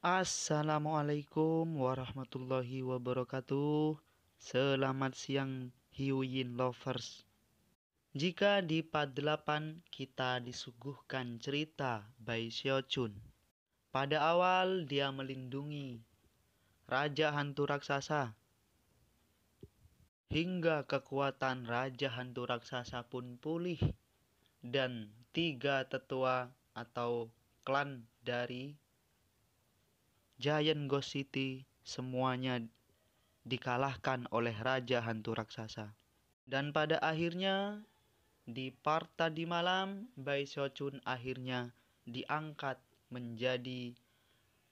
Assalamualaikum warahmatullahi wabarakatuh. Selamat siang Hyuyin Lovers. Jika di part 8 kita disuguhkan cerita Bai Xiaochun. Pada awal dia melindungi Raja Hantu Raksasa. Hingga kekuatan Raja Hantu Raksasa pun pulih. Dan 3 tetua atau klan dari Giant Ghost City semuanya dikalahkan oleh Raja Hantu Raksasa. Dan pada akhirnya di part tadi malam Bai Xiaochun akhirnya diangkat menjadi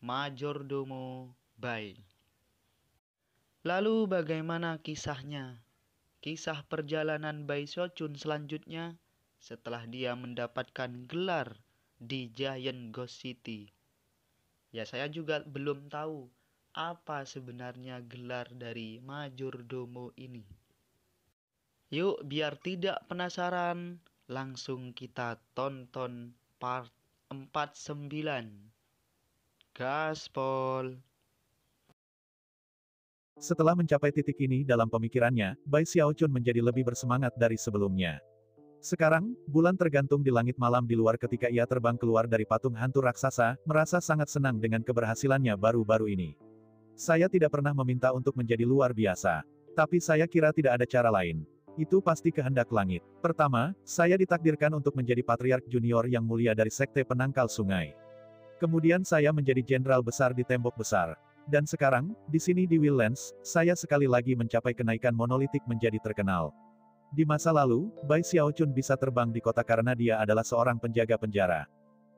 Majordomo Bai. Lalu bagaimana kisahnya? Kisah perjalanan Bai Xiaochun selanjutnya setelah dia mendapatkan gelar di Giant Ghost City. Ya, saya juga belum tahu apa sebenarnya gelar dari Majordomo ini. Yuk, biar tidak penasaran, langsung kita tonton part 49. Gaspol. Setelah mencapai titik ini dalam pemikirannya, Bai Xiaochun menjadi lebih bersemangat dari sebelumnya. Sekarang, bulan tergantung di langit malam di luar ketika ia terbang keluar dari patung hantu raksasa, merasa sangat senang dengan keberhasilannya baru-baru ini. Saya tidak pernah meminta untuk menjadi luar biasa. Tapi saya kira tidak ada cara lain. Itu pasti kehendak langit. Pertama, saya ditakdirkan untuk menjadi patriark junior yang mulia dari sekte penangkal sungai. Kemudian saya menjadi jenderal besar di tembok besar. Dan sekarang, di sini di Willlands, saya sekali lagi mencapai kenaikan monolitik menjadi terkenal. Di masa lalu, Bai Xiaochun bisa terbang di kota karena dia adalah seorang penjaga penjara.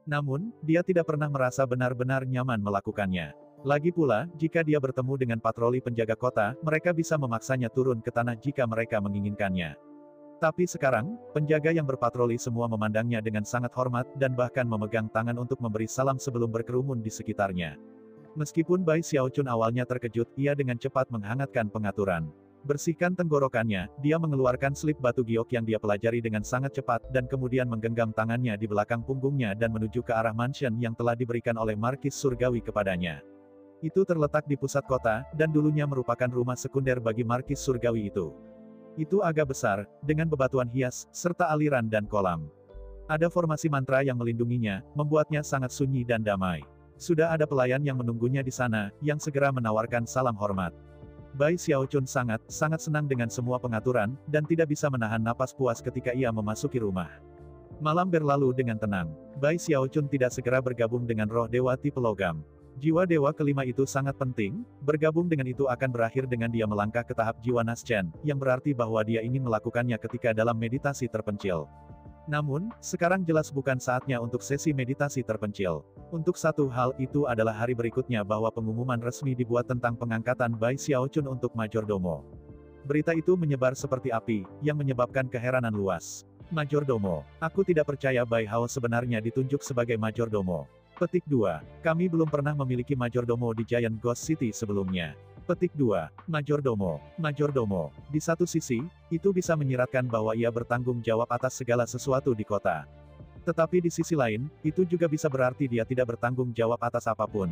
Namun, dia tidak pernah merasa benar-benar nyaman melakukannya. Lagi pula, jika dia bertemu dengan patroli penjaga kota, mereka bisa memaksanya turun ke tanah jika mereka menginginkannya. Tapi sekarang, penjaga yang berpatroli semua memandangnya dengan sangat hormat dan bahkan memegang tangan untuk memberi salam sebelum berkerumun di sekitarnya. Meskipun Bai Xiaochun awalnya terkejut, ia dengan cepat menghangatkan pengaturan. Bersihkan tenggorokannya, dia mengeluarkan slip batu giok yang dia pelajari dengan sangat cepat dan kemudian menggenggam tangannya di belakang punggungnya dan menuju ke arah mansion yang telah diberikan oleh Markis Surgawi kepadanya. Itu terletak di pusat kota, dan dulunya merupakan rumah sekunder bagi Markis Surgawi itu. Itu agak besar, dengan bebatuan hias, serta aliran dan kolam. Ada formasi mantra yang melindunginya, membuatnya sangat sunyi dan damai. Sudah ada pelayan yang menunggunya di sana, yang segera menawarkan salam hormat. Bai Xiaochun sangat senang dengan semua pengaturan, dan tidak bisa menahan napas puas ketika ia memasuki rumah. Malam berlalu dengan tenang. Bai Xiaochun tidak segera bergabung dengan roh dewa tipe logam. Jiwa dewa kelima itu sangat penting, bergabung dengan itu akan berakhir dengan dia melangkah ke tahap jiwa Naschen, yang berarti bahwa dia ingin melakukannya ketika dalam meditasi terpencil. Namun, sekarang jelas bukan saatnya untuk sesi meditasi terpencil. Untuk satu hal itu adalah hari berikutnya bahwa pengumuman resmi dibuat tentang pengangkatan Bai Xiaochun untuk Majordomo. Berita itu menyebar seperti api, yang menyebabkan keheranan luas. Majordomo, aku tidak percaya Bai Hao sebenarnya ditunjuk sebagai Majordomo. Petik 2. Kami belum pernah memiliki Majordomo di Giant Ghost City sebelumnya. Petik 2. Majordomo. Di satu sisi, itu bisa menyiratkan bahwa ia bertanggung jawab atas segala sesuatu di kota. Tetapi di sisi lain, itu juga bisa berarti dia tidak bertanggung jawab atas apapun.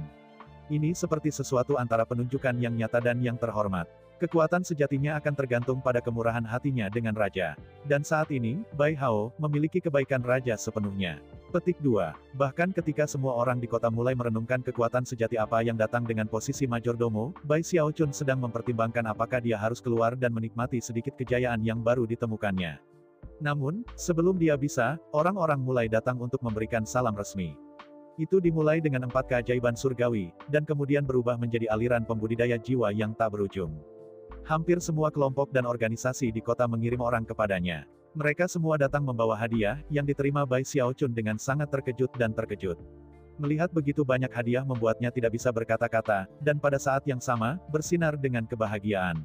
Ini seperti sesuatu antara penunjukan yang nyata dan yang terhormat. Kekuatan sejatinya akan tergantung pada kemurahan hatinya dengan raja. Dan saat ini, Bai Hao memiliki kebaikan raja sepenuhnya. Petik 2. Bahkan ketika semua orang di kota mulai merenungkan kekuatan sejati apa yang datang dengan posisi Majordomo, Bai Xiaochun sedang mempertimbangkan apakah dia harus keluar dan menikmati sedikit kejayaan yang baru ditemukannya. Namun, sebelum dia bisa, orang-orang mulai datang untuk memberikan salam resmi. Itu dimulai dengan 4 keajaiban surgawi, dan kemudian berubah menjadi aliran pembudidaya jiwa yang tak berujung. Hampir semua kelompok dan organisasi di kota mengirim orang kepadanya. Mereka semua datang membawa hadiah, yang diterima Bai Xiaochun dengan sangat terkejut dan terkejut. Melihat begitu banyak hadiah membuatnya tidak bisa berkata-kata, dan pada saat yang sama, bersinar dengan kebahagiaan.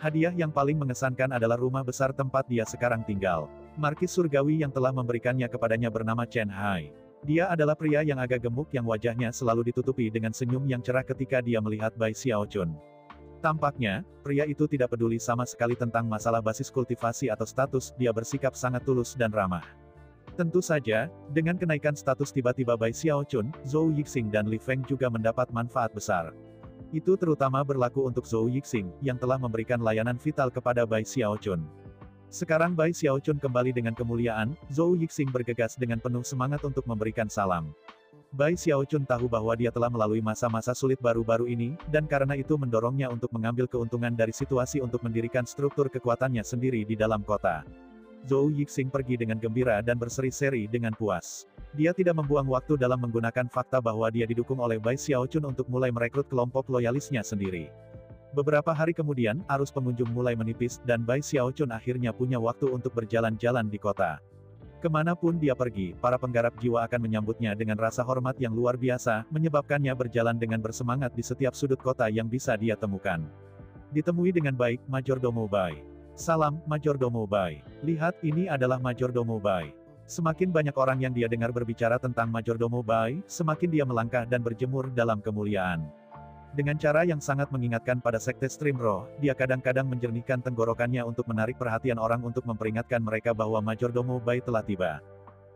Hadiah yang paling mengesankan adalah rumah besar tempat dia sekarang tinggal. Markis Surgawi yang telah memberikannya kepadanya bernama Chen Hai. Dia adalah pria yang agak gemuk yang wajahnya selalu ditutupi dengan senyum yang cerah ketika dia melihat Bai Xiaochun. Tampaknya, pria itu tidak peduli sama sekali tentang masalah basis kultivasi atau status, dia bersikap sangat tulus dan ramah. Tentu saja, dengan kenaikan status tiba-tiba Bai Xiaochun, Zhou Yixing dan Li Feng juga mendapat manfaat besar. Itu terutama berlaku untuk Zhou Yixing, yang telah memberikan layanan vital kepada Bai Xiaochun. Sekarang Bai Xiaochun kembali dengan kemuliaan, Zhou Yixing bergegas dengan penuh semangat untuk memberikan salam. Bai Xiaochun tahu bahwa dia telah melalui masa-masa sulit baru-baru ini, dan karena itu mendorongnya untuk mengambil keuntungan dari situasi untuk mendirikan struktur kekuatannya sendiri di dalam kota. Zhou Yixing pergi dengan gembira dan berseri-seri dengan puas. Dia tidak membuang waktu dalam menggunakan fakta bahwa dia didukung oleh Bai Xiaochun untuk mulai merekrut kelompok loyalisnya sendiri. Beberapa hari kemudian, arus pengunjung mulai menipis, dan Bai Xiaochun akhirnya punya waktu untuk berjalan-jalan di kota. Kemanapun dia pergi, para penggarap jiwa akan menyambutnya dengan rasa hormat yang luar biasa, menyebabkannya berjalan dengan bersemangat di setiap sudut kota yang bisa dia temukan. Ditemui dengan baik, Majordomo Bai. Salam, Majordomo Bai. Lihat, ini adalah Majordomo Bai. Semakin banyak orang yang dia dengar berbicara tentang Majordomo Bai, semakin dia melangkah dan berjemur dalam kemuliaan. Dengan cara yang sangat mengingatkan pada sekte Stream Roh, dia kadang-kadang menjernihkan tenggorokannya untuk menarik perhatian orang untuk memperingatkan mereka bahwa Majordomo Bai telah tiba.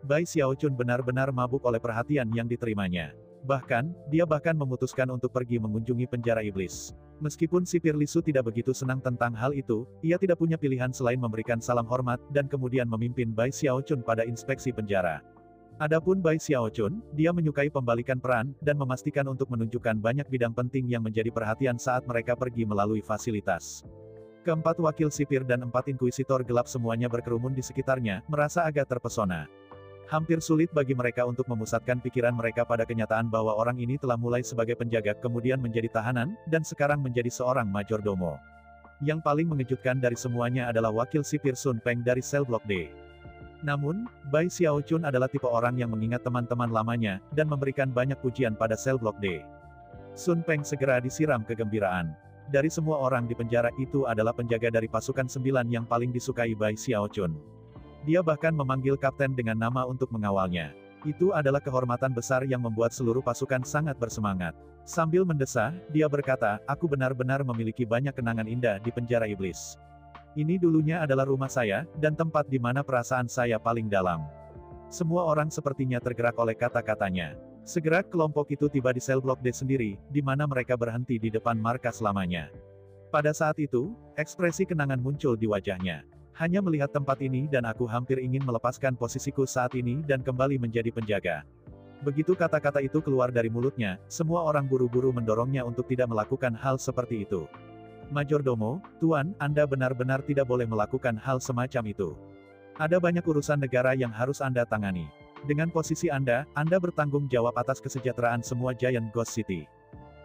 Bai Xiaochun benar-benar mabuk oleh perhatian yang diterimanya. Bahkan, dia memutuskan untuk pergi mengunjungi penjara iblis. Meskipun sipir Li Su tidak begitu senang tentang hal itu, ia tidak punya pilihan selain memberikan salam hormat, dan kemudian memimpin Bai Xiaochun pada inspeksi penjara. Adapun Bai Xiaochun, dia menyukai pembalikan peran, dan memastikan untuk menunjukkan banyak bidang penting yang menjadi perhatian saat mereka pergi melalui fasilitas. Keempat wakil sipir dan 4 inkuisitor gelap semuanya berkerumun di sekitarnya, merasa agak terpesona. Hampir sulit bagi mereka untuk memusatkan pikiran mereka pada kenyataan bahwa orang ini telah mulai sebagai penjaga kemudian menjadi tahanan, dan sekarang menjadi seorang majordomo. Yang paling mengejutkan dari semuanya adalah wakil sipir Sun Peng dari sel Blok D. Namun, Bai Xiaochun adalah tipe orang yang mengingat teman-teman lamanya, dan memberikan banyak pujian pada sel Blok D. Sun Peng segera disiram kegembiraan. Dari semua orang di penjara itu adalah penjaga dari pasukan 9 yang paling disukai Bai Xiaochun. Dia bahkan memanggil kapten dengan nama untuk mengawalnya. Itu adalah kehormatan besar yang membuat seluruh pasukan sangat bersemangat. Sambil mendesah, dia berkata, aku benar-benar memiliki banyak kenangan indah di penjara iblis. Ini dulunya adalah rumah saya, dan tempat di mana perasaan saya paling dalam. Semua orang sepertinya tergerak oleh kata-katanya. Segera kelompok itu tiba di sel Blok D sendiri, di mana mereka berhenti di depan markas lamanya. Pada saat itu, ekspresi kenangan muncul di wajahnya. Hanya melihat tempat ini dan aku hampir ingin melepaskan posisiku saat ini dan kembali menjadi penjaga. Begitu kata-kata itu keluar dari mulutnya, semua orang buru-buru mendorongnya untuk tidak melakukan hal seperti itu. Majordomo, Tuan, Anda benar-benar tidak boleh melakukan hal semacam itu. Ada banyak urusan negara yang harus Anda tangani. Dengan posisi Anda bertanggung jawab atas kesejahteraan semua Giant Ghost City.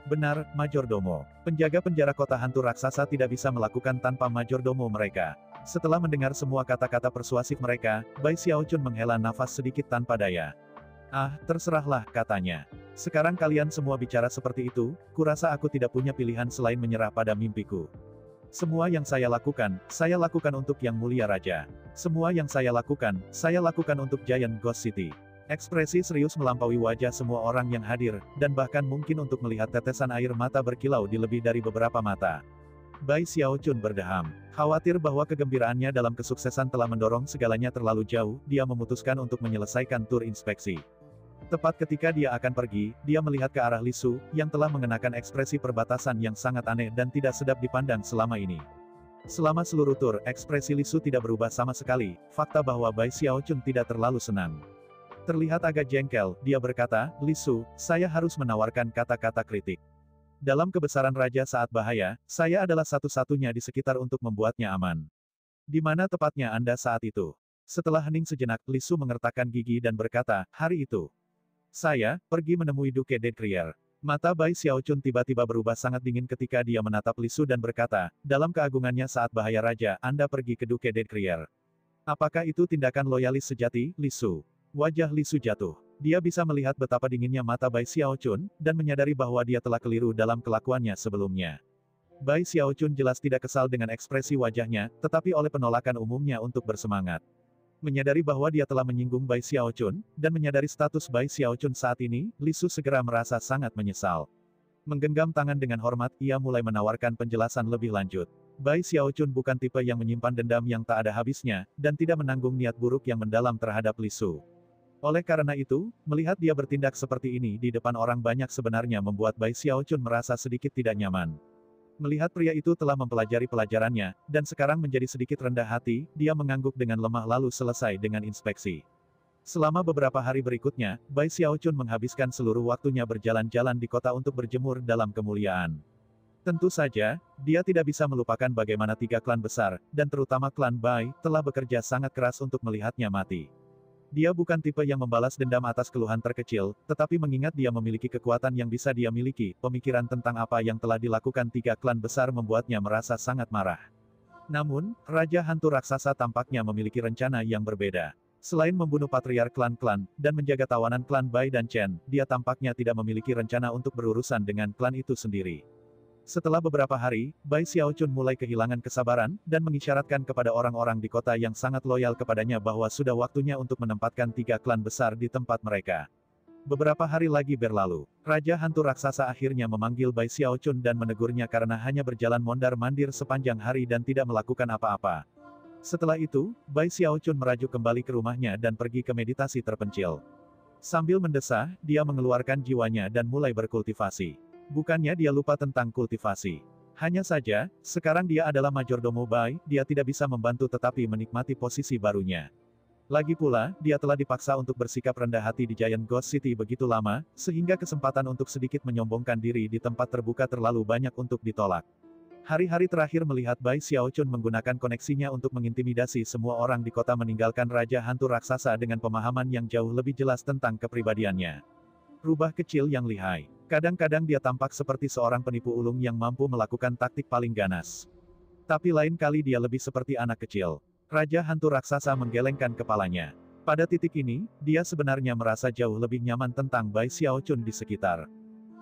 Benar, Majordomo. Penjaga penjara kota hantu raksasa tidak bisa melakukan tanpa Majordomo mereka. Setelah mendengar semua kata-kata persuasif mereka, Bai Xiaochun menghela nafas sedikit tanpa daya. Ah, terserahlah, katanya. Sekarang kalian semua bicara seperti itu, kurasa aku tidak punya pilihan selain menyerah pada mimpiku. Semua yang saya lakukan untuk Yang Mulia Raja. Semua yang saya lakukan untuk Giant Ghost City. Ekspresi serius melampaui wajah semua orang yang hadir, dan bahkan mungkin untuk melihat tetesan air mata berkilau di lebih dari beberapa mata. Bai Xiaochun berdeham. Khawatir bahwa kegembiraannya dalam kesuksesan telah mendorong segalanya terlalu jauh, dia memutuskan untuk menyelesaikan tur inspeksi. Tepat ketika dia akan pergi, dia melihat ke arah Li Su, yang telah mengenakan ekspresi perbatasan yang sangat aneh dan tidak sedap dipandang selama ini. Selama seluruh tur, ekspresi Li Su tidak berubah sama sekali, fakta bahwa Bai Xiaochun tidak terlalu senang. Terlihat agak jengkel, dia berkata, Li Su, saya harus menawarkan kata-kata kritik. Dalam kebesaran raja saat bahaya, saya adalah satu-satunya di sekitar untuk membuatnya aman. Di mana tepatnya Anda saat itu? Setelah hening sejenak, Li Su mengertakkan gigi dan berkata, hari itu. Saya pergi menemui Duke Deadcreer. Mata Bai Xiaochun tiba-tiba berubah sangat dingin ketika dia menatap Li Su dan berkata, dalam keagungannya saat bahaya raja, Anda pergi ke Duke Deadcreer. Apakah itu tindakan loyalis sejati, Li Su? Wajah Li Su jatuh. Dia bisa melihat betapa dinginnya mata Bai Xiaochun, dan menyadari bahwa dia telah keliru dalam kelakuannya sebelumnya. Bai Xiaochun jelas tidak kesal dengan ekspresi wajahnya, tetapi oleh penolakan umumnya untuk bersemangat. Menyadari bahwa dia telah menyinggung Bai Xiaochun, dan menyadari status Bai Xiaochun saat ini, Li Su segera merasa sangat menyesal. Menggenggam tangan dengan hormat, ia mulai menawarkan penjelasan lebih lanjut. Bai Xiaochun bukan tipe yang menyimpan dendam yang tak ada habisnya, dan tidak menanggung niat buruk yang mendalam terhadap Li Su. Oleh karena itu, melihat dia bertindak seperti ini di depan orang banyak sebenarnya membuat Bai Xiaochun merasa sedikit tidak nyaman. Melihat pria itu telah mempelajari pelajarannya, dan sekarang menjadi sedikit rendah hati, dia mengangguk dengan lemah lalu selesai dengan inspeksi. Selama beberapa hari berikutnya, Bai Xiaochun menghabiskan seluruh waktunya berjalan-jalan di kota untuk berjemur dalam kemuliaan. Tentu saja, dia tidak bisa melupakan bagaimana tiga klan besar, dan terutama klan Bai, telah bekerja sangat keras untuk melihatnya mati. Dia bukan tipe yang membalas dendam atas keluhan terkecil, tetapi mengingat dia memiliki kekuatan yang bisa dia miliki, pemikiran tentang apa yang telah dilakukan tiga klan besar membuatnya merasa sangat marah. Namun, Raja Hantu Raksasa tampaknya memiliki rencana yang berbeda. Selain membunuh patriark klan-klan, dan menjaga tawanan klan Bai dan Chen, dia tampaknya tidak memiliki rencana untuk berurusan dengan klan itu sendiri. Setelah beberapa hari, Bai Xiaochun mulai kehilangan kesabaran, dan mengisyaratkan kepada orang-orang di kota yang sangat loyal kepadanya bahwa sudah waktunya untuk menempatkan tiga klan besar di tempat mereka. Beberapa hari lagi berlalu, Raja Hantu Raksasa akhirnya memanggil Bai Xiaochun dan menegurnya karena hanya berjalan mondar-mandir sepanjang hari dan tidak melakukan apa-apa. Setelah itu, Bai Xiaochun merajuk kembali ke rumahnya dan pergi ke meditasi terpencil. Sambil mendesah, dia mengeluarkan jiwanya dan mulai berkultivasi. Bukannya dia lupa tentang kultivasi. Hanya saja, sekarang dia adalah majordomo Bai, dia tidak bisa membantu tetapi menikmati posisi barunya. Lagi pula, dia telah dipaksa untuk bersikap rendah hati di Giant Ghost City begitu lama, sehingga kesempatan untuk sedikit menyombongkan diri di tempat terbuka terlalu banyak untuk ditolak. Hari-hari terakhir melihat Bai Xiaochun menggunakan koneksinya untuk mengintimidasi semua orang di kota meninggalkan Raja Hantu Raksasa dengan pemahaman yang jauh lebih jelas tentang kepribadiannya. Rubah kecil yang lihai. Kadang-kadang dia tampak seperti seorang penipu ulung yang mampu melakukan taktik paling ganas. Tapi lain kali dia lebih seperti anak kecil. Raja Hantu Raksasa menggelengkan kepalanya. Pada titik ini, dia sebenarnya merasa jauh lebih nyaman tentang Bai Xiaochun di sekitar.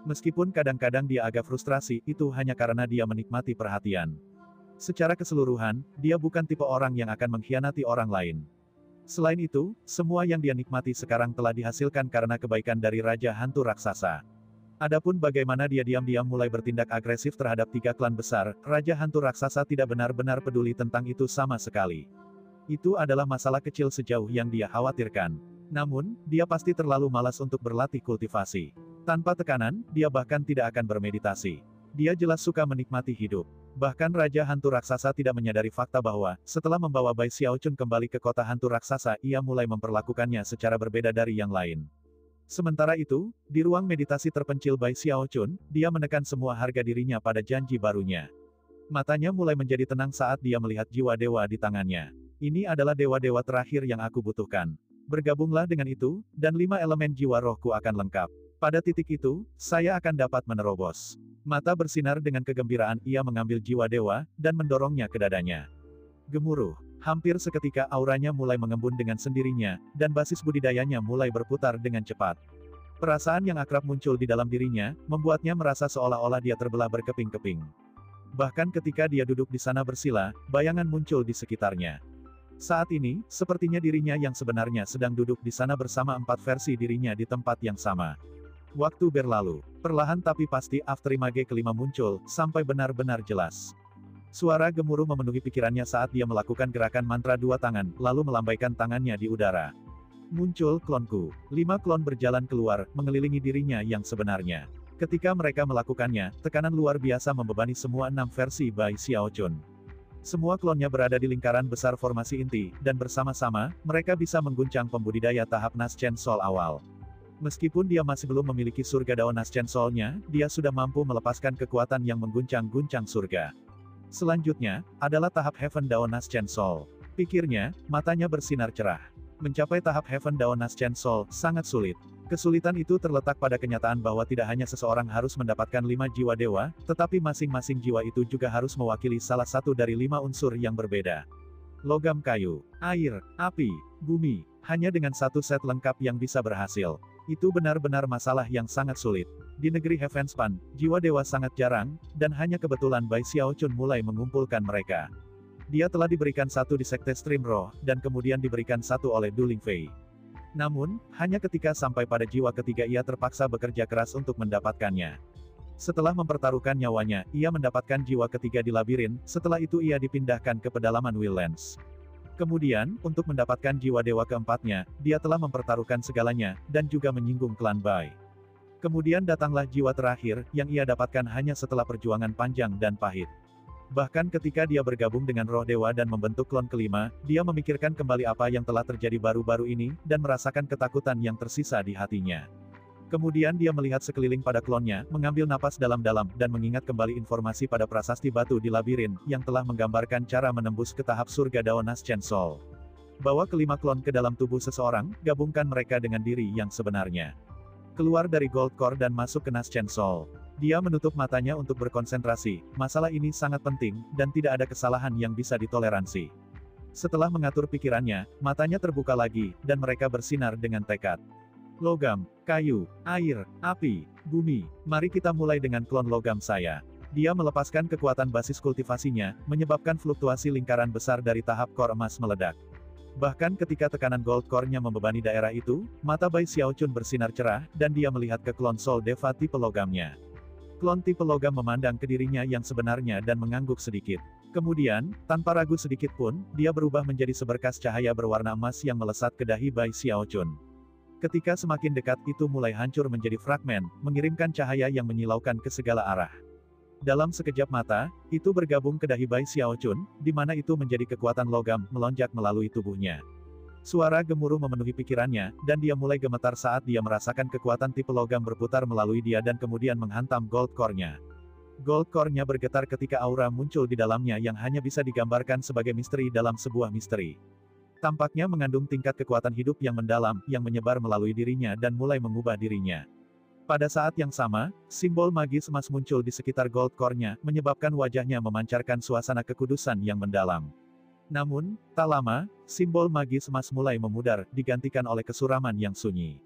Meskipun kadang-kadang dia agak frustrasi, itu hanya karena dia menikmati perhatian. Secara keseluruhan, dia bukan tipe orang yang akan mengkhianati orang lain. Selain itu, semua yang dia nikmati sekarang telah dihasilkan karena kebaikan dari Raja Hantu Raksasa. Adapun bagaimana dia diam-diam mulai bertindak agresif terhadap tiga klan besar, Raja Hantu Raksasa tidak benar-benar peduli tentang itu sama sekali. Itu adalah masalah kecil sejauh yang dia khawatirkan. Namun, dia pasti terlalu malas untuk berlatih kultivasi. Tanpa tekanan, dia bahkan tidak akan bermeditasi. Dia jelas suka menikmati hidup. Bahkan Raja Hantu Raksasa tidak menyadari fakta bahwa, setelah membawa Bai Xiaochun kembali ke kota Hantu Raksasa, ia mulai memperlakukannya secara berbeda dari yang lain. Sementara itu, di ruang meditasi terpencil Bai Xiaochun, dia menekan semua harga dirinya pada janji barunya. Matanya mulai menjadi tenang saat dia melihat jiwa dewa di tangannya. Ini adalah dewa-dewa terakhir yang aku butuhkan. Bergabunglah dengan itu, dan 5 elemen jiwa rohku akan lengkap. Pada titik itu, saya akan dapat menerobos. Mata bersinar dengan kegembiraan, ia mengambil jiwa dewa, dan mendorongnya ke dadanya. Gemuruh. Hampir seketika auranya mulai mengembun dengan sendirinya, dan basis budidayanya mulai berputar dengan cepat. Perasaan yang akrab muncul di dalam dirinya, membuatnya merasa seolah-olah dia terbelah berkeping-keping. Bahkan ketika dia duduk di sana bersila, bayangan muncul di sekitarnya. Saat ini, sepertinya dirinya yang sebenarnya sedang duduk di sana bersama 4 versi dirinya di tempat yang sama. Waktu berlalu. Perlahan tapi pasti afterimage kelima muncul, sampai benar-benar jelas. Suara gemuruh memenuhi pikirannya saat dia melakukan gerakan mantra 2 tangan, lalu melambaikan tangannya di udara. Muncul klonku. 5 klon berjalan keluar, mengelilingi dirinya yang sebenarnya. Ketika mereka melakukannya, tekanan luar biasa membebani semua 6 versi Bai Xiaochun. Semua klonnya berada di lingkaran besar formasi inti, dan bersama-sama, mereka bisa mengguncang pembudidaya tahap Naschen Soul awal. Meskipun dia masih belum memiliki surga daun Naschen Soul-nya, dia sudah mampu melepaskan kekuatan yang mengguncang-guncang surga. Selanjutnya, adalah tahap Heaven Daon Naschen Soul. Pikirnya, matanya bersinar cerah. Mencapai tahap Heaven Daon Naschen Soul, sangat sulit. Kesulitan itu terletak pada kenyataan bahwa tidak hanya seseorang harus mendapatkan 5 jiwa dewa, tetapi masing-masing jiwa itu juga harus mewakili salah satu dari 5 unsur yang berbeda. Logam kayu, air, api, bumi, hanya dengan satu set lengkap yang bisa berhasil. Itu benar-benar masalah yang sangat sulit. Di negeri Heavenspan, jiwa dewa sangat jarang, dan hanya kebetulan Bai Xiaochun mulai mengumpulkan mereka. Dia telah diberikan satu di Sekte Stream Roh, dan kemudian diberikan satu oleh Du Lingfei. Namun, hanya ketika sampai pada jiwa ketiga ia terpaksa bekerja keras untuk mendapatkannya. Setelah mempertaruhkan nyawanya, ia mendapatkan jiwa ketiga di labirin, setelah itu ia dipindahkan ke pedalaman Willlands. Kemudian, untuk mendapatkan jiwa dewa keempatnya, dia telah mempertaruhkan segalanya, dan juga menyinggung klan Bai. Kemudian datanglah jiwa terakhir, yang ia dapatkan hanya setelah perjuangan panjang dan pahit. Bahkan ketika dia bergabung dengan roh dewa dan membentuk klon kelima, dia memikirkan kembali apa yang telah terjadi baru-baru ini, dan merasakan ketakutan yang tersisa di hatinya. Kemudian dia melihat sekeliling pada klonnya, mengambil napas dalam-dalam, dan mengingat kembali informasi pada prasasti batu di labirin, yang telah menggambarkan cara menembus ke tahap surga Dao Naschen Soul. Bawa kelima klon ke dalam tubuh seseorang, gabungkan mereka dengan diri yang sebenarnya. Keluar dari Gold Core dan masuk ke Naschen Soul. Dia menutup matanya untuk berkonsentrasi, masalah ini sangat penting, dan tidak ada kesalahan yang bisa ditoleransi. Setelah mengatur pikirannya, matanya terbuka lagi, dan mereka bersinar dengan tekad. Logam, kayu, air, api, bumi, mari kita mulai dengan klon logam saya. Dia melepaskan kekuatan basis kultivasinya, menyebabkan fluktuasi lingkaran besar dari tahap core emas meledak. Bahkan ketika tekanan gold core-nya membebani daerah itu, mata Bai Xiaochun bersinar cerah, dan dia melihat ke klon Soul Deva tipe logamnya. Klon tipe logam memandang ke dirinya yang sebenarnya dan mengangguk sedikit. Kemudian, tanpa ragu sedikit pun, dia berubah menjadi seberkas cahaya berwarna emas yang melesat ke dahi Bai Xiaochun. Ketika semakin dekat itu mulai hancur menjadi fragmen, mengirimkan cahaya yang menyilaukan ke segala arah. Dalam sekejap mata, itu bergabung ke dahi Bai Xiaochun, di mana itu menjadi kekuatan logam, melonjak melalui tubuhnya. Suara gemuruh memenuhi pikirannya, dan dia mulai gemetar saat dia merasakan kekuatan tipe logam berputar melalui dia dan kemudian menghantam gold core-nya. Gold core-nya bergetar ketika aura muncul di dalamnya yang hanya bisa digambarkan sebagai misteri dalam sebuah misteri. Tampaknya mengandung tingkat kekuatan hidup yang mendalam, yang menyebar melalui dirinya dan mulai mengubah dirinya. Pada saat yang sama, simbol magis emas muncul di sekitar gold core-nya, menyebabkan wajahnya memancarkan suasana kekudusan yang mendalam. Namun, tak lama, simbol magis emas mulai memudar, digantikan oleh kesuraman yang sunyi.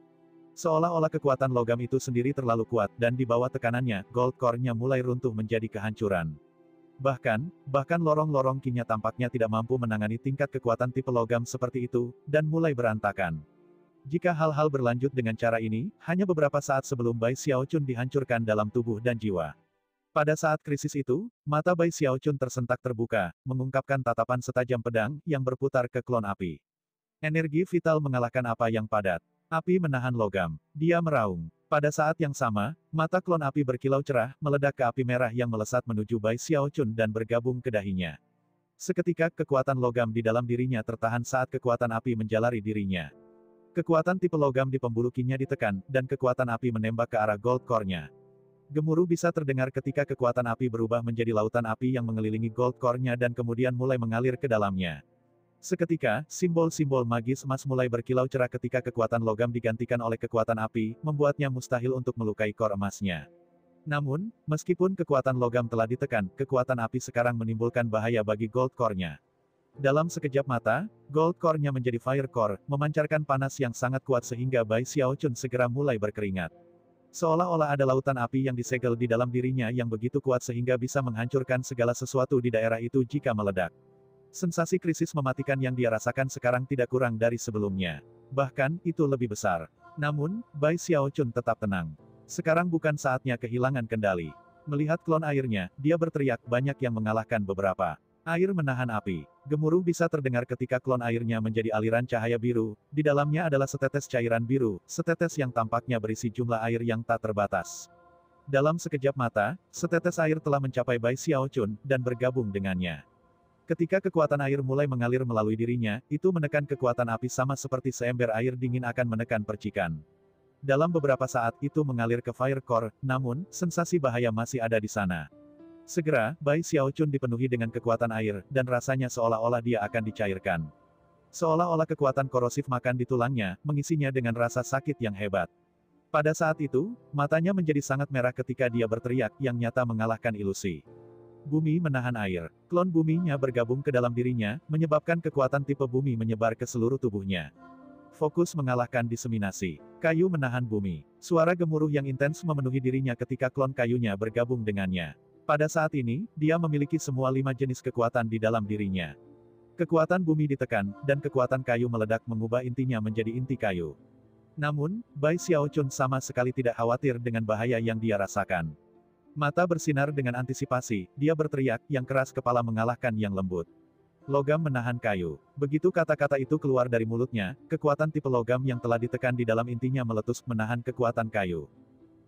Seolah-olah kekuatan logam itu sendiri terlalu kuat, dan di bawah tekanannya, gold core-nya mulai runtuh menjadi kehancuran. Bahkan lorong-lorong kinya tampaknya tidak mampu menangani tingkat kekuatan tipe logam seperti itu, dan mulai berantakan. Jika hal-hal berlanjut dengan cara ini, hanya beberapa saat sebelum Bai Xiaochun dihancurkan dalam tubuh dan jiwa. Pada saat krisis itu, mata Bai Xiaochun tersentak terbuka, mengungkapkan tatapan setajam pedang, yang berputar ke klon api. Energi vital mengalahkan apa yang padat. Api menahan logam. Dia meraung. Pada saat yang sama, mata klon api berkilau cerah, meledak ke api merah yang melesat menuju Bai Xiaochun dan bergabung ke dahinya. Seketika, kekuatan logam di dalam dirinya tertahan saat kekuatan api menjalari dirinya. Kekuatan tipe logam di pembuluh kinya ditekan, dan kekuatan api menembak ke arah gold core-nya. Gemuruh bisa terdengar ketika kekuatan api berubah menjadi lautan api yang mengelilingi gold core-nya dan kemudian mulai mengalir ke dalamnya. Seketika, simbol-simbol magis emas mulai berkilau cerah ketika kekuatan logam digantikan oleh kekuatan api, membuatnya mustahil untuk melukai core emasnya. Namun, meskipun kekuatan logam telah ditekan, kekuatan api sekarang menimbulkan bahaya bagi gold core-nya. Dalam sekejap mata, gold core-nya menjadi fire core, memancarkan panas yang sangat kuat sehingga Bai Xiaochun segera mulai berkeringat. Seolah-olah ada lautan api yang disegel di dalam dirinya yang begitu kuat sehingga bisa menghancurkan segala sesuatu di daerah itu jika meledak. Sensasi krisis mematikan yang dia rasakan sekarang tidak kurang dari sebelumnya. Bahkan, itu lebih besar. Namun, Bai Xiaochun tetap tenang. Sekarang bukan saatnya kehilangan kendali. Melihat klon airnya, dia berteriak banyak yang mengalahkan beberapa. Air menahan api. Gemuruh bisa terdengar ketika klon airnya menjadi aliran cahaya biru, di dalamnya adalah setetes cairan biru, setetes yang tampaknya berisi jumlah air yang tak terbatas. Dalam sekejap mata, setetes air telah mencapai Bai Xiaochun, dan bergabung dengannya. Ketika kekuatan air mulai mengalir melalui dirinya, itu menekan kekuatan api sama seperti seember air dingin akan menekan percikan. Dalam beberapa saat itu mengalir ke fire core, namun, sensasi bahaya masih ada di sana. Segera, Bai Xiaochun dipenuhi dengan kekuatan air, dan rasanya seolah-olah dia akan dicairkan. Seolah-olah kekuatan korosif makan di tulangnya, mengisinya dengan rasa sakit yang hebat. Pada saat itu, matanya menjadi sangat merah ketika dia berteriak, yang nyata mengalahkan ilusi. Bumi menahan air. Klon buminya bergabung ke dalam dirinya, menyebabkan kekuatan tipe bumi menyebar ke seluruh tubuhnya. Fokus mengalahkan diseminasi. Kayu menahan bumi. Suara gemuruh yang intens memenuhi dirinya ketika klon kayunya bergabung dengannya. Pada saat ini, dia memiliki semua 5 jenis kekuatan di dalam dirinya. Kekuatan bumi ditekan, dan kekuatan kayu meledak mengubah intinya menjadi inti kayu. Namun, Bai Xiaochun sama sekali tidak khawatir dengan bahaya yang dia rasakan. Mata bersinar dengan antisipasi, dia berteriak, yang keras kepala mengalahkan yang lembut. Logam menahan kayu. Begitu kata-kata itu keluar dari mulutnya, kekuatan tipe logam yang telah ditekan di dalam intinya meletus menahan kekuatan kayu.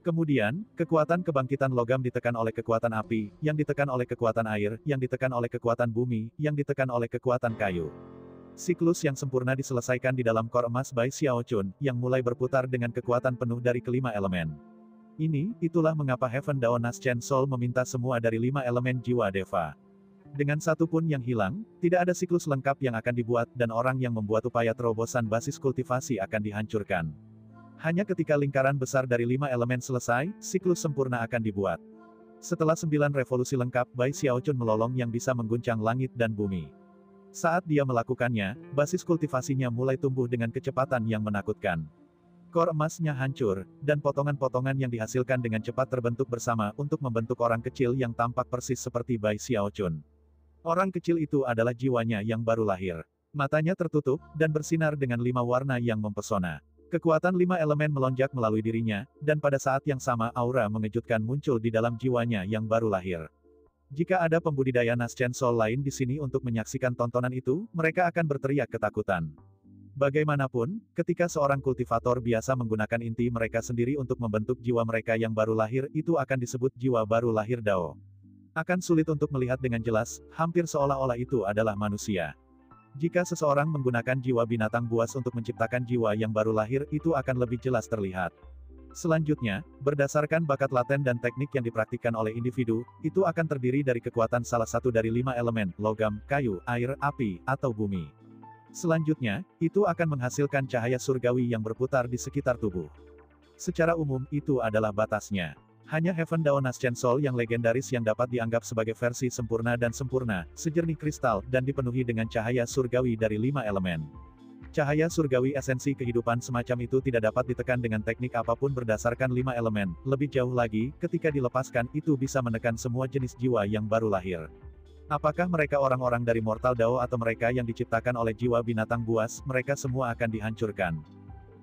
Kemudian, kekuatan kebangkitan logam ditekan oleh kekuatan api, yang ditekan oleh kekuatan air, yang ditekan oleh kekuatan bumi, yang ditekan oleh kekuatan kayu. Siklus yang sempurna diselesaikan di dalam kor emas Bai Xiaochun, yang mulai berputar dengan kekuatan penuh dari kelima elemen. Itulah mengapa Heaven Dao Naschen Soul meminta semua dari 5 elemen jiwa Deva. Dengan satu pun yang hilang, tidak ada siklus lengkap yang akan dibuat dan orang yang membuat upaya terobosan basis kultivasi akan dihancurkan. Hanya ketika lingkaran besar dari 5 elemen selesai, siklus sempurna akan dibuat. Setelah 9 revolusi lengkap, Bai Xiaochun melolong yang bisa mengguncang langit dan bumi. Saat dia melakukannya, basis kultivasinya mulai tumbuh dengan kecepatan yang menakutkan. Kor emasnya hancur, dan potongan-potongan yang dihasilkan dengan cepat terbentuk bersama untuk membentuk orang kecil yang tampak persis seperti Bai Xiaochun. Orang kecil itu adalah jiwanya yang baru lahir. Matanya tertutup, dan bersinar dengan 5 warna yang mempesona. Kekuatan 5 elemen melonjak melalui dirinya, dan pada saat yang sama aura mengejutkan muncul di dalam jiwanya yang baru lahir. Jika ada pembudidaya Naschen Soul lain di sini untuk menyaksikan tontonan itu, mereka akan berteriak ketakutan. Bagaimanapun, ketika seorang kultivator biasa menggunakan inti mereka sendiri untuk membentuk jiwa mereka yang baru lahir, itu akan disebut jiwa baru lahir Dao. Akan sulit untuk melihat dengan jelas, hampir seolah-olah itu adalah manusia. Jika seseorang menggunakan jiwa binatang buas untuk menciptakan jiwa yang baru lahir, itu akan lebih jelas terlihat. Selanjutnya, berdasarkan bakat laten dan teknik yang dipraktikkan oleh individu, itu akan terdiri dari kekuatan salah satu dari 5 elemen, logam, kayu, air, api, atau bumi. Selanjutnya, itu akan menghasilkan cahaya surgawi yang berputar di sekitar tubuh. Secara umum, itu adalah batasnya. Hanya Heaven Dao Naschen Soul yang legendaris yang dapat dianggap sebagai versi sempurna dan sempurna, sejernih kristal, dan dipenuhi dengan cahaya surgawi dari 5 elemen. Cahaya surgawi esensi kehidupan semacam itu tidak dapat ditekan dengan teknik apapun berdasarkan 5 elemen, lebih jauh lagi, ketika dilepaskan, itu bisa menekan semua jenis jiwa yang baru lahir. Apakah mereka orang-orang dari Mortal Dao atau mereka yang diciptakan oleh jiwa binatang buas, mereka semua akan dihancurkan.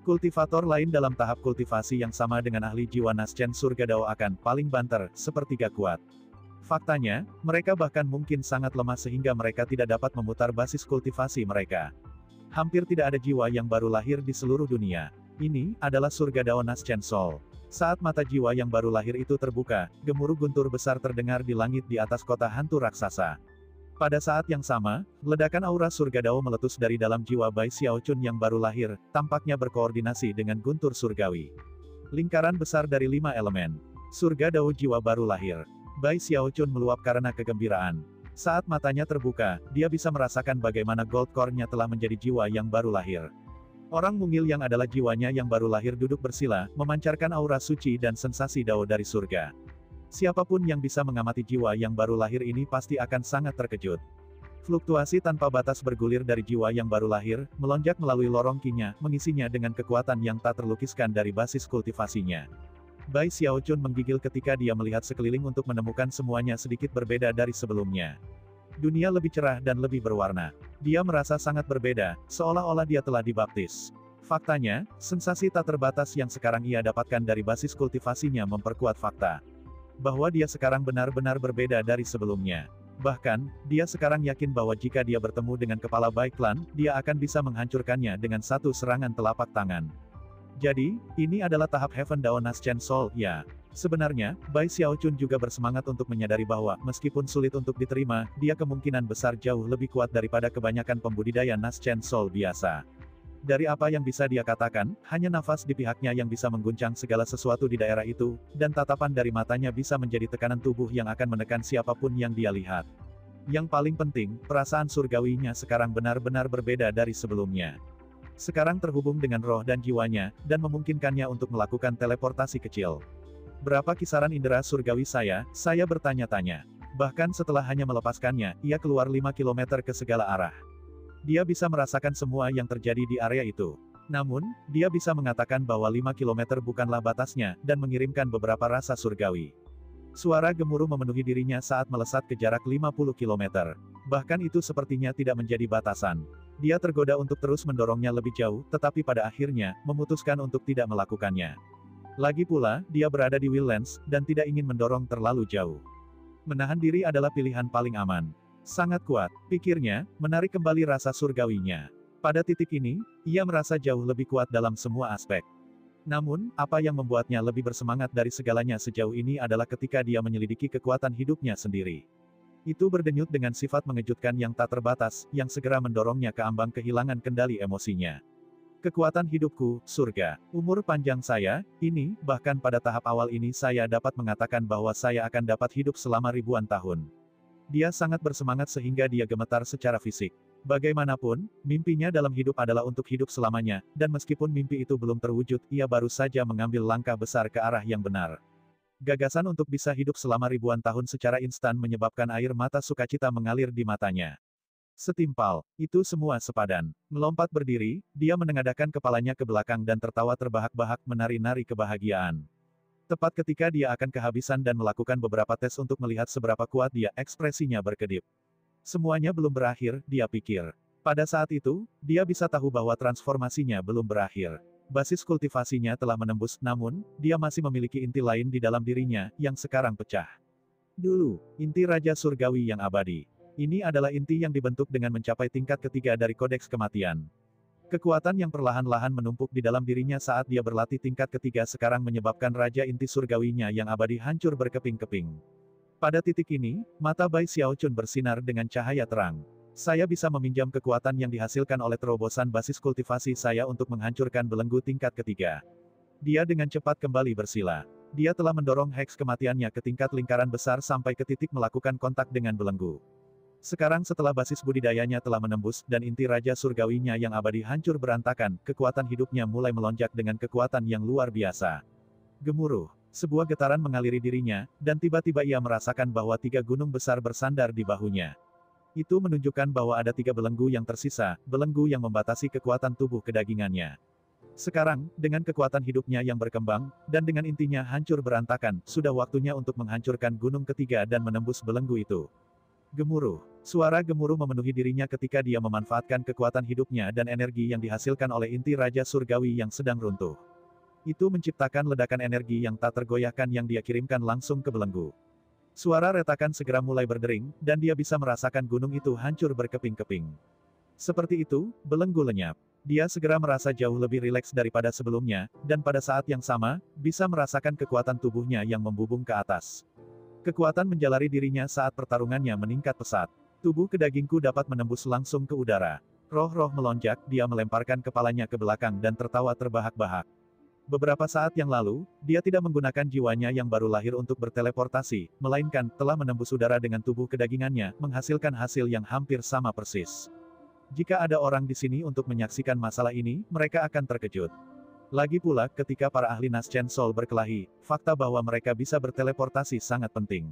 Kultivator lain dalam tahap kultivasi yang sama dengan ahli jiwa Naschen Surga Dao akan paling banter, sepertiga kuat. Faktanya, mereka bahkan mungkin sangat lemah sehingga mereka tidak dapat memutar basis kultivasi mereka. Hampir tidak ada jiwa yang baru lahir di seluruh dunia. Ini adalah Surga Dao Naschen Soul. Saat mata jiwa yang baru lahir itu terbuka, gemuruh guntur besar terdengar di langit di atas kota hantu raksasa. Pada saat yang sama, ledakan aura surga Dao meletus dari dalam jiwa Bai Xiaochun yang baru lahir, tampaknya berkoordinasi dengan guntur surgawi. Lingkaran besar dari 5 elemen. Surga Dao jiwa baru lahir. Bai Xiaochun meluap karena kegembiraan. Saat matanya terbuka, dia bisa merasakan bagaimana gold core-nya telah menjadi jiwa yang baru lahir. Orang mungil yang adalah jiwanya yang baru lahir duduk bersila, memancarkan aura suci dan sensasi Dao dari surga. Siapapun yang bisa mengamati jiwa yang baru lahir ini pasti akan sangat terkejut. Fluktuasi tanpa batas bergulir dari jiwa yang baru lahir, melonjak melalui lorong kinya, mengisinya dengan kekuatan yang tak terlukiskan dari basis kultivasinya. Bai Xiaochun menggigil ketika dia melihat sekeliling untuk menemukan semuanya sedikit berbeda dari sebelumnya. Dunia lebih cerah dan lebih berwarna. Dia merasa sangat berbeda, seolah-olah dia telah dibaptis. Faktanya, sensasi tak terbatas yang sekarang ia dapatkan dari basis kultivasinya memperkuat fakta bahwa dia sekarang benar-benar berbeda dari sebelumnya. Bahkan, dia sekarang yakin bahwa jika dia bertemu dengan kepala Bai Clan, dia akan bisa menghancurkannya dengan satu serangan telapak tangan. Jadi, ini adalah tahap Heaven Dao Naschen Soul, ya. Sebenarnya, Bai Xiaochun juga bersemangat untuk menyadari bahwa, meskipun sulit untuk diterima, dia kemungkinan besar jauh lebih kuat daripada kebanyakan pembudidaya Naschen Soul biasa. Dari apa yang bisa dia katakan, hanya nafas di pihaknya yang bisa mengguncang segala sesuatu di daerah itu, dan tatapan dari matanya bisa menjadi tekanan tubuh yang akan menekan siapapun yang dia lihat. Yang paling penting, perasaan surgawinya sekarang benar-benar berbeda dari sebelumnya. Sekarang terhubung dengan roh dan jiwanya, dan memungkinkannya untuk melakukan teleportasi kecil. Berapa kisaran indera surgawi saya bertanya-tanya. Bahkan setelah hanya melepaskannya, ia keluar 5 km ke segala arah. Dia bisa merasakan semua yang terjadi di area itu. Namun, dia bisa mengatakan bahwa 5 km bukanlah batasnya, dan mengirimkan beberapa rasa surgawi. Suara gemuruh memenuhi dirinya saat melesat ke jarak 50 km. Bahkan itu sepertinya tidak menjadi batasan. Dia tergoda untuk terus mendorongnya lebih jauh, tetapi pada akhirnya, memutuskan untuk tidak melakukannya. Lagi pula, dia berada di Willlands, dan tidak ingin mendorong terlalu jauh. Menahan diri adalah pilihan paling aman. Sangat kuat, pikirnya, menarik kembali rasa surgawinya. Pada titik ini, ia merasa jauh lebih kuat dalam semua aspek. Namun, apa yang membuatnya lebih bersemangat dari segalanya sejauh ini adalah ketika dia menyelidiki kekuatan hidupnya sendiri. Itu berdenyut dengan sifat mengejutkan yang tak terbatas, yang segera mendorongnya ke ambang kehilangan kendali emosinya. Kekuatan hidupku, surga. Umur panjang saya, ini, bahkan pada tahap awal ini saya dapat mengatakan bahwa saya akan dapat hidup selama ribuan tahun. Dia sangat bersemangat sehingga dia gemetar secara fisik. Bagaimanapun, mimpinya dalam hidup adalah untuk hidup selamanya, dan meskipun mimpi itu belum terwujud, ia baru saja mengambil langkah besar ke arah yang benar. Gagasan untuk bisa hidup selama ribuan tahun secara instan menyebabkan air mata sukacita mengalir di matanya. Setimpal, itu semua sepadan. Melompat berdiri, dia menengadahkan kepalanya ke belakang dan tertawa terbahak-bahak menari-nari kebahagiaan. Tepat ketika dia akan kehabisan dan melakukan beberapa tes untuk melihat seberapa kuat dia, ekspresinya berkedip. Semuanya belum berakhir, dia pikir. Pada saat itu, dia bisa tahu bahwa transformasinya belum berakhir. Basis kultivasinya telah menembus, namun, dia masih memiliki inti lain di dalam dirinya, yang sekarang pecah. Dulu, inti Raja Surgawi yang abadi. Ini adalah inti yang dibentuk dengan mencapai tingkat ketiga dari kodeks kematian. Kekuatan yang perlahan-lahan menumpuk di dalam dirinya saat dia berlatih tingkat ketiga sekarang menyebabkan Raja Inti Surgawinya yang abadi hancur berkeping-keping. Pada titik ini, mata Bai Xiaochun bersinar dengan cahaya terang. Saya bisa meminjam kekuatan yang dihasilkan oleh terobosan basis kultivasi saya untuk menghancurkan belenggu tingkat ketiga. Dia dengan cepat kembali bersila. Dia telah mendorong heks kematiannya ke tingkat lingkaran besar sampai ke titik melakukan kontak dengan belenggu. Sekarang setelah basis budidayanya telah menembus dan inti Raja Surgawinya yang abadi hancur berantakan, kekuatan hidupnya mulai melonjak dengan kekuatan yang luar biasa. Gemuruh. Sebuah getaran mengaliri dirinya, dan tiba-tiba ia merasakan bahwa 3 gunung besar bersandar di bahunya. Itu menunjukkan bahwa ada 3 belenggu yang tersisa, belenggu yang membatasi kekuatan tubuh kedagingannya. Sekarang, dengan kekuatan hidupnya yang berkembang, dan dengan intinya hancur berantakan, sudah waktunya untuk menghancurkan gunung ketiga dan menembus belenggu itu. Gemuruh. Suara gemuruh memenuhi dirinya ketika dia memanfaatkan kekuatan hidupnya dan energi yang dihasilkan oleh inti Raja Surgawi yang sedang runtuh. Itu menciptakan ledakan energi yang tak tergoyahkan yang dia kirimkan langsung ke belenggu. Suara retakan segera mulai berdering, dan dia bisa merasakan gunung itu hancur berkeping-keping. Seperti itu, belenggu lenyap. Dia segera merasa jauh lebih rileks daripada sebelumnya, dan pada saat yang sama, bisa merasakan kekuatan tubuhnya yang membubung ke atas. Kekuatan menjalari dirinya saat pertarungannya meningkat pesat. Tubuh kedagingku dapat menembus langsung ke udara. Roh-roh melonjak, dia melemparkan kepalanya ke belakang dan tertawa terbahak-bahak. Beberapa saat yang lalu, dia tidak menggunakan jiwanya yang baru lahir untuk berteleportasi, melainkan telah menembus udara dengan tubuh kedagingannya, menghasilkan hasil yang hampir sama persis. Jika ada orang di sini untuk menyaksikan masalah ini, mereka akan terkejut. Lagi pula, ketika para ahli Naschen Soul berkelahi, fakta bahwa mereka bisa berteleportasi sangat penting.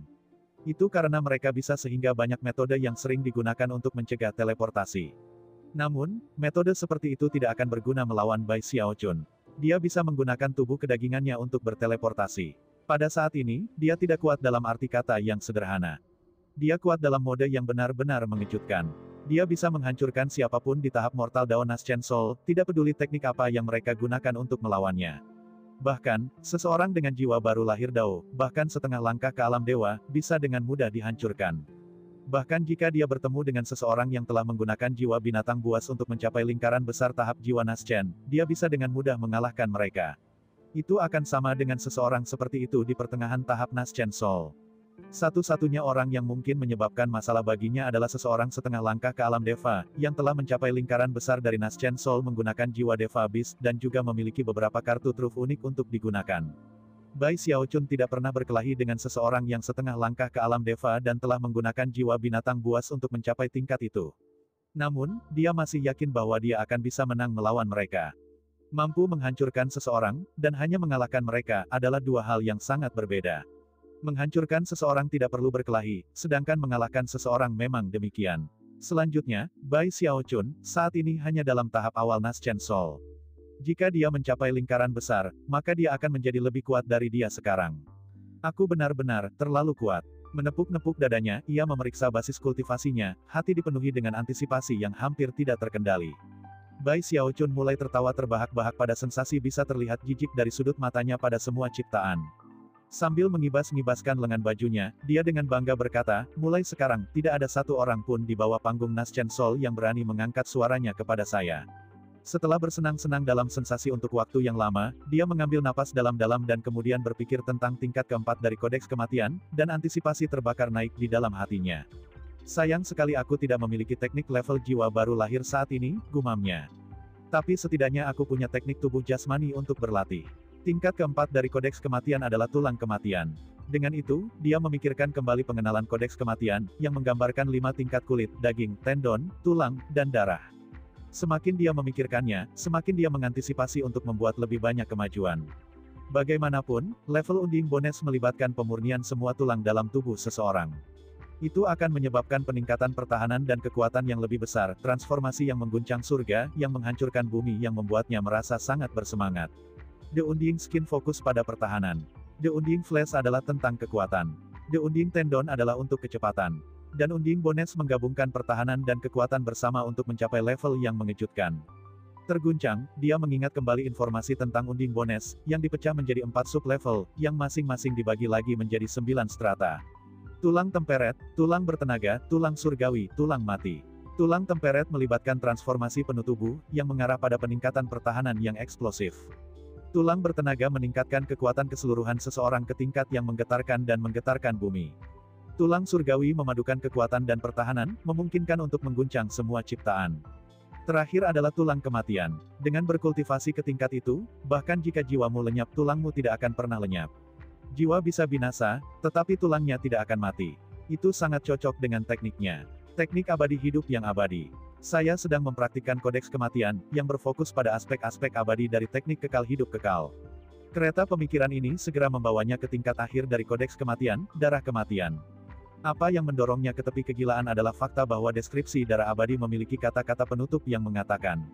Itu karena mereka bisa sehingga banyak metode yang sering digunakan untuk mencegah teleportasi. Namun, metode seperti itu tidak akan berguna melawan Bai Xiaochun. Dia bisa menggunakan tubuh kedagingannya untuk berteleportasi. Pada saat ini, dia tidak kuat dalam arti kata yang sederhana. Dia kuat dalam mode yang benar-benar mengejutkan. Dia bisa menghancurkan siapapun di tahap mortal Dao Naschen Soul, tidak peduli teknik apa yang mereka gunakan untuk melawannya. Bahkan, seseorang dengan jiwa baru lahir Dao, bahkan setengah langkah ke alam dewa, bisa dengan mudah dihancurkan. Bahkan jika dia bertemu dengan seseorang yang telah menggunakan jiwa binatang buas untuk mencapai lingkaran besar tahap jiwa Naschen, dia bisa dengan mudah mengalahkan mereka. Itu akan sama dengan seseorang seperti itu di pertengahan tahap Naschen Soul. Satu-satunya orang yang mungkin menyebabkan masalah baginya adalah seseorang setengah langkah ke alam Deva, yang telah mencapai lingkaran besar dari Naschen Soul menggunakan jiwa Deva Beast dan juga memiliki beberapa kartu truf unik untuk digunakan. Bai Xiaochun tidak pernah berkelahi dengan seseorang yang setengah langkah ke alam Deva dan telah menggunakan jiwa binatang buas untuk mencapai tingkat itu. Namun, dia masih yakin bahwa dia akan bisa menang melawan mereka. Mampu menghancurkan seseorang, dan hanya mengalahkan mereka, adalah dua hal yang sangat berbeda. Menghancurkan seseorang tidak perlu berkelahi, sedangkan mengalahkan seseorang memang demikian. Selanjutnya, Bai Xiaochun, saat ini hanya dalam tahap awal Naschen Soul. Jika dia mencapai lingkaran besar, maka dia akan menjadi lebih kuat dari dia sekarang. Aku benar-benar terlalu kuat. Menepuk-nepuk dadanya, ia memeriksa basis kultivasinya, hati dipenuhi dengan antisipasi yang hampir tidak terkendali. Bai Xiaochun mulai tertawa terbahak-bahak pada sensasi bisa terlihat jijik dari sudut matanya pada semua ciptaan. Sambil mengibas-ngibaskan lengan bajunya, dia dengan bangga berkata, mulai sekarang, tidak ada satu orang pun di bawah panggung Naschen Sol yang berani mengangkat suaranya kepada saya. Setelah bersenang-senang dalam sensasi untuk waktu yang lama, dia mengambil napas dalam-dalam dan kemudian berpikir tentang tingkat keempat dari kodeks kematian, dan antisipasi terbakar naik di dalam hatinya. Sayang sekali aku tidak memiliki teknik level jiwa baru lahir saat ini, gumamnya. Tapi setidaknya aku punya teknik tubuh jasmani untuk berlatih. Tingkat keempat dari kodeks kematian adalah tulang kematian. Dengan itu, dia memikirkan kembali pengenalan kodeks kematian, yang menggambarkan 5 tingkat kulit, daging, tendon, tulang, dan darah. Semakin dia memikirkannya, semakin dia mengantisipasi untuk membuat lebih banyak kemajuan. Bagaimanapun, level unding bones melibatkan pemurnian semua tulang dalam tubuh seseorang. Itu akan menyebabkan peningkatan pertahanan dan kekuatan yang lebih besar, transformasi yang mengguncang surga, yang menghancurkan bumi yang membuatnya merasa sangat bersemangat. The Unding Skin fokus pada pertahanan. The Unding Flesh adalah tentang kekuatan. The Unding Tendon adalah untuk kecepatan. Dan Unding Bones menggabungkan pertahanan dan kekuatan bersama untuk mencapai level yang mengejutkan. Terguncang, dia mengingat kembali informasi tentang Unding Bones, yang dipecah menjadi 4 sub-level, yang masing-masing dibagi lagi menjadi 9 strata. Tulang temperet, tulang bertenaga, tulang surgawi, tulang mati. Tulang temperet melibatkan transformasi penuh tubuh, yang mengarah pada peningkatan pertahanan yang eksplosif. Tulang bertenaga meningkatkan kekuatan keseluruhan seseorang ke tingkat yang menggetarkan dan menggetarkan bumi. Tulang surgawi memadukan kekuatan dan pertahanan, memungkinkan untuk mengguncang semua ciptaan. Terakhir adalah tulang kematian. Dengan berkultivasi ke tingkat itu, bahkan jika jiwamu lenyap, tulangmu tidak akan pernah lenyap. Jiwa bisa binasa, tetapi tulangnya tidak akan mati. Itu sangat cocok dengan tekniknya. Teknik abadi hidup yang abadi. Saya sedang mempraktikkan kodeks kematian, yang berfokus pada aspek-aspek abadi dari teknik kekal hidup kekal. Kereta pemikiran ini segera membawanya ke tingkat akhir dari kodeks kematian, darah kematian. Apa yang mendorongnya ke tepi kegilaan adalah fakta bahwa deskripsi darah abadi memiliki kata-kata penutup yang mengatakan,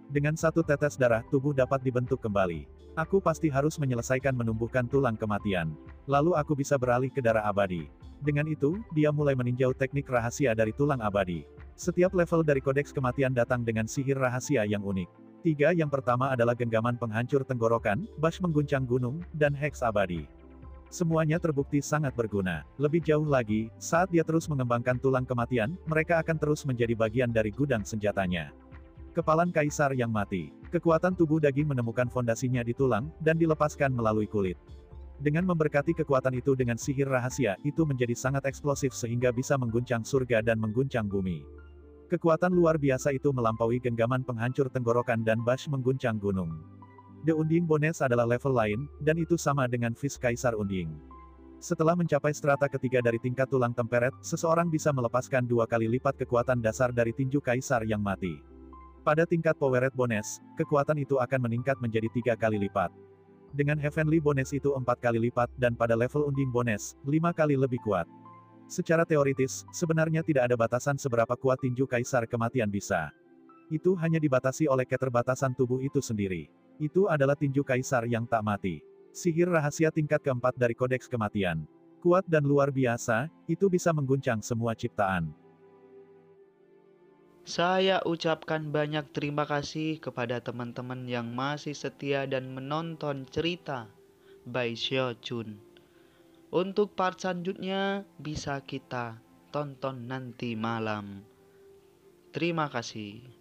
dengan 1 tetes darah, tubuh dapat dibentuk kembali. Aku pasti harus menyelesaikan menumbuhkan tulang kematian. Lalu aku bisa beralih ke darah abadi. Dengan itu, dia mulai meninjau teknik rahasia dari tulang abadi. Setiap level dari kodeks kematian datang dengan sihir rahasia yang unik. 3 yang pertama adalah genggaman penghancur tenggorokan, bash mengguncang gunung, dan heks abadi. Semuanya terbukti sangat berguna. Lebih jauh lagi, saat dia terus mengembangkan tulang kematian, mereka akan terus menjadi bagian dari gudang senjatanya. Kepalan kaisar yang mati. Kekuatan tubuh daging menemukan fondasinya di tulang, dan dilepaskan melalui kulit. Dengan memberkati kekuatan itu dengan sihir rahasia, itu menjadi sangat eksplosif sehingga bisa mengguncang surga dan mengguncang bumi. Kekuatan luar biasa itu melampaui genggaman penghancur tenggorokan dan bash mengguncang gunung. The Unding Bones adalah level lain, dan itu sama dengan Fist Kaisar Unding. Setelah mencapai strata ketiga dari tingkat tulang temperet, seseorang bisa melepaskan 2 kali lipat kekuatan dasar dari tinju kaisar yang mati. Pada tingkat Powered Bones, kekuatan itu akan meningkat menjadi 3 kali lipat. Dengan Heavenly Bones itu 4 kali lipat, dan pada level Unding Bones, 5 kali lebih kuat. Secara teoritis, sebenarnya tidak ada batasan seberapa kuat tinju kaisar kematian bisa. Itu hanya dibatasi oleh keterbatasan tubuh itu sendiri. Itu adalah tinju kaisar yang tak mati. Sihir rahasia tingkat keempat dari kodeks kematian. Kuat dan luar biasa, itu bisa mengguncang semua ciptaan. Saya ucapkan banyak terima kasih kepada teman-teman yang masih setia dan menonton cerita by Xiao Chun. Untuk part selanjutnya bisa kita tonton nanti malam. Terima kasih.